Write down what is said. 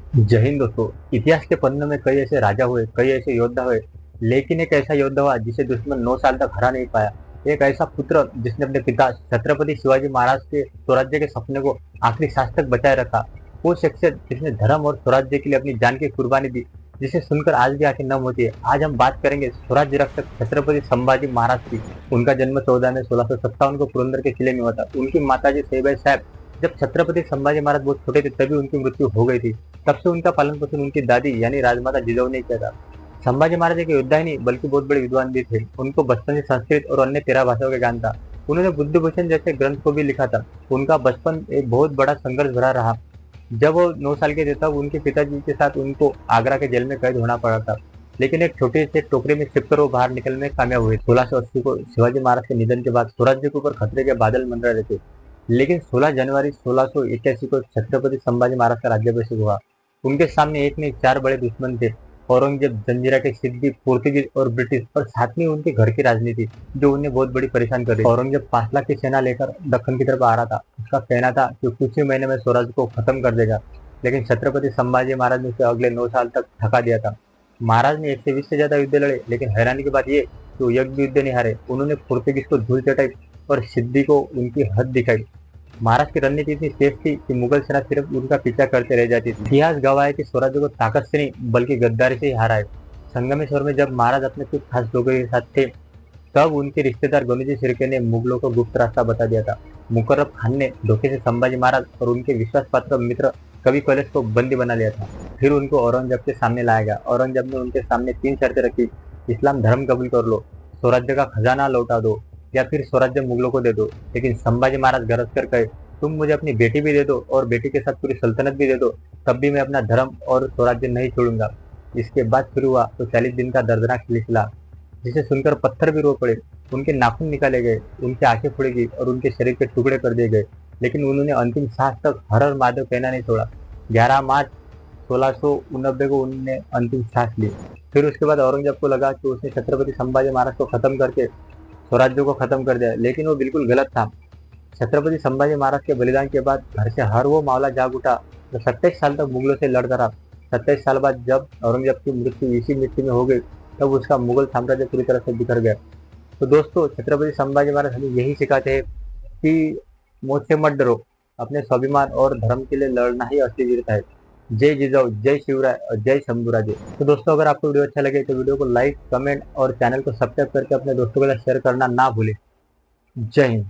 जय हिंद दोस्तों। इतिहास के पन्नों में कई ऐसे राजा हुए, कई ऐसे योद्धा हुए, लेकिन एक ऐसा योद्धा हुआ जिसे दुश्मन 9 साल तक हरा नहीं पाया। एक ऐसा पुत्र जिसने अपने पिता छत्रपति शिवाजी महाराज के स्वराज्य के सपने को आखिरी सांस तक बचाए रखा। वो शख्सियत जिसने धर्म और स्वराज्य के लिए अपनी जान की कुर्बानी दी, जिसे सुनकर आज भी आंखें नम होती है। आज हम बात करेंगे स्वराज्य रक्षक छत्रपति संभाजी महाराज की। उनका जन्म 14 मई 1657 को पुरंदर के किले में हुआ था। उनकी माताजी सईबाई साहब, जब छत्रपति संभाजी महाराज बहुत छोटे थे तभी उनकी मृत्यु हो गई थी। तब से उनका पालन पोषण उनकी दादी यानी राजमाता जिजाऊ ने किया था। संभाजी महाराज एक योद्धा ही नहीं बल्कि बहुत बड़े विद्वान भी थे। उनको बचपन से संस्कृत और अन्य 13 भाषाओं का ज्ञान था। उन्होंने बुद्धभूषण जैसे ग्रंथ को भी लिखा था। उनका बचपन एक बहुत बड़ा संघर्ष भरा रहा। जब वो 9 साल के थे तब उनके पिताजी के साथ उनको आगरा के जेल में कैद होना पड़ा था, लेकिन एक छोटे से टोकरी में छिपकर वो बाहर निकलने में कामयाब हुए। 1680 को शिवाजी महाराज के निधन के बाद स्वराज्य के ऊपर खतरे के बादल मंडरा रहे थे, लेकिन 16 जनवरी 1681 को छत्रपति संभाजी महाराज का राज्याभिषेक हुआ। उनके सामने एक नहीं 4 बड़े दुश्मन थे। औरंगजेब, जंजीरा के सिद्दी, पोर्तुगीज और ब्रिटिश, और साथ में उनके घर की राजनीति जो उन्हें बहुत बड़ी परेशान कर रही थी। औरंगजेब 5 लाख की सेना लेकर दक्कन की तरफ आ रहा था। उसका कहना था कि कुछ ही महीने में स्वराज को खत्म कर देगा, लेकिन छत्रपति संभाजी महाराज ने उसे अगले 9 साल तक थका दिया था। महाराज ने 120 से ज्यादा युद्ध लड़े, लेकिन हैरानी की बात यह कि वो एक भी युद्ध नहीं हारे। उन्होंने पोर्तुगीज को धूल चटाई और सिद्दी को उनकी हद दिखाई। महाराज की रणनीति इतनी तेज थी कि मुगल सेना सिर्फ उनका पीछा करते रह जाती थी। इतिहास गवाह है कि स्वराज्य को ताकत से नहीं बल्कि गद्दारी से ही हारा है। संगमेश्वर में जब महाराज अपने कुछ खास लोगों के साथ थे, तब उनके रिश्तेदार गणोजी शिर्के ने मुगलों को गुप्त रास्ता बता दिया था। मुकर्रब खान ने धोखे से संभाजी महाराज और उनके विश्वास पात्र मित्र कवि कलेश को बंदी बना लिया था। फिर उनको औरंगजेब के सामने लाया गया। औरंगजेब ने उनके सामने 3 शर्तें रखी। इस्लाम धर्म कबूल कर लो, स्वराज्य का खजाना लौटा दो, या फिर स्वराज्य मुगलों को दे दो। लेकिन संभाजी महाराज गरज कर कहे, तुम मुझे अपनी बेटी भी दे दो और बेटी के साथ पूरी सल्तनत भी दे दो, तब भी मैं अपना धर्म और स्वराज्य नहीं छोड़ूंगा। इसके बाद शुरू हुआ तो 40 दिन का दर्दनाक सिलसिला, जिसे सुनकर पत्थर भी रो पड़े। उनके नाखून निकाले गए, उनकी आंखें फोड़ी गई और उनके शरीर के टुकड़े कर दिए गए, लेकिन उन्होंने अंतिम सांस तक हर हर महादेव कहना नहीं छोड़ा। 11 मार्च 1689 को उन्होंने अंतिम सांस ली। फिर उसके बाद औरंगजेब को लगा कि उसने छत्रपति संभाजी महाराज को खत्म करके स्वराज्य को खत्म कर दिया, लेकिन वो बिल्कुल गलत था। छत्रपति संभाजी महाराज के बलिदान के बाद घर से हर वो मामला जाग उठा जो 27 साल तक मुगलों से लड़ता रहा। 27 साल बाद जब औरंगजेब की मृत्यु इसी मिट्टी में हो गई, तब उसका मुगल साम्राज्य पूरी तरह से बिखर गया। तो दोस्तों, छत्रपति संभाजी महाराज हमें यही सिखाते हैं कि मौत से मत डरो, अपने स्वाभिमान और धर्म के लिए लड़ना ही असली वीरता है। जय जिजाऊ, जय शिवराय और जय शंभूराजे। तो दोस्तों, अगर आपको वीडियो अच्छा लगे तो वीडियो को लाइक, कमेंट और चैनल को सब्सक्राइब करके अपने दोस्तों के साथ शेयर करना ना भूलें। जय हिंद।